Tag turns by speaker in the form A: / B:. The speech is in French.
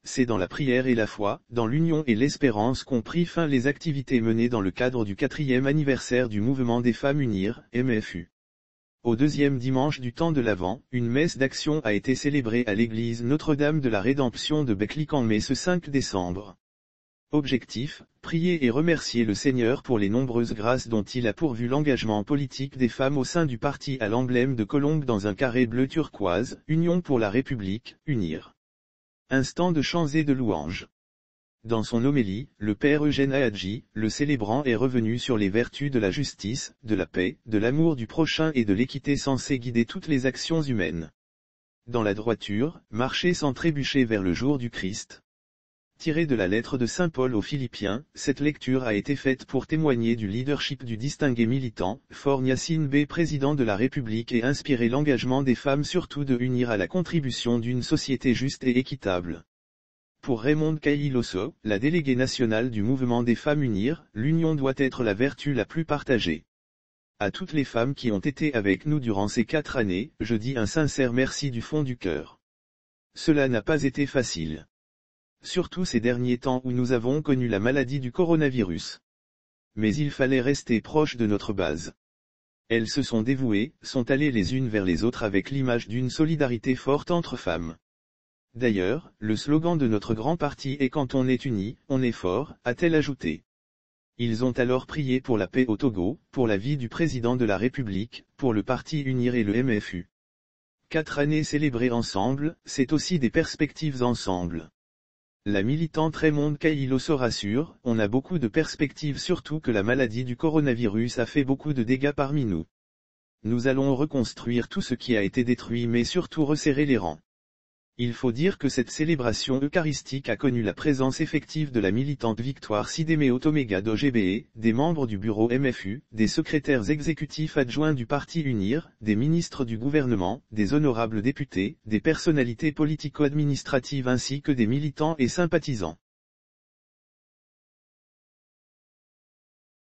A: C'est dans la prière et la foi, dans l'union et l'espérance qu'ont pris fin les activités menées dans le cadre du 4e anniversaire du mouvement des femmes Unir, MFU. Au deuxième dimanche du temps de l'Avent, une messe d'action a été célébrée à l'église Notre-Dame de la Rédemption de Beclic-en-Metz ce 5 décembre. Objectif, prier et remercier le Seigneur pour les nombreuses grâces dont il a pourvu l'engagement politique des femmes au sein du parti à l'emblème de colombe dans un carré bleu turquoise, Union pour la République, Unir. Instant de chants et de louanges. Dans son homélie, le père Eugène Ahadji, le célébrant est revenu sur les vertus de la justice, de la paix, de l'amour du prochain et de l'équité censée guider toutes les actions humaines. Dans la droiture, marcher sans trébucher vers le jour du Christ. Tiré de la lettre de saint Paul aux Philippiens, cette lecture a été faite pour témoigner du leadership du distingué militant, Faure Yacine Bey, président de la République, et inspirer l'engagement des femmes surtout de unir à la contribution d'une société juste et équitable. Pour Raymonde Cailloso, la déléguée nationale du mouvement des femmes Unir, l'union doit être la vertu la plus partagée. À toutes les femmes qui ont été avec nous durant ces 4 années, je dis un sincère merci du fond du cœur. Cela n'a pas été facile. Surtout ces derniers temps où nous avons connu la maladie du coronavirus. Mais il fallait rester proche de notre base. Elles se sont dévouées, sont allées les unes vers les autres avec l'image d'une solidarité forte entre femmes. D'ailleurs, le slogan de notre grand parti est « Quand on est unis, on est fort », a-t-elle ajouté. Ils ont alors prié pour la paix au Togo, pour la vie du président de la République, pour le parti Unir et le MFU. 4 années célébrées ensemble, c'est aussi des perspectives ensemble. La militante Raymonde Cailloso rassure, on a beaucoup de perspectives, surtout que la maladie du coronavirus a fait beaucoup de dégâts parmi nous. Nous allons reconstruire tout ce qui a été détruit mais surtout resserrer les rangs. Il faut dire que cette célébration eucharistique a connu la présence effective de la militante Victoire Sidéméo Toméga d'OGBE, des membres du bureau MFU, des secrétaires exécutifs adjoints du parti Unir, des ministres du gouvernement, des honorables députés, des personnalités politico-administratives ainsi que des militants et sympathisants.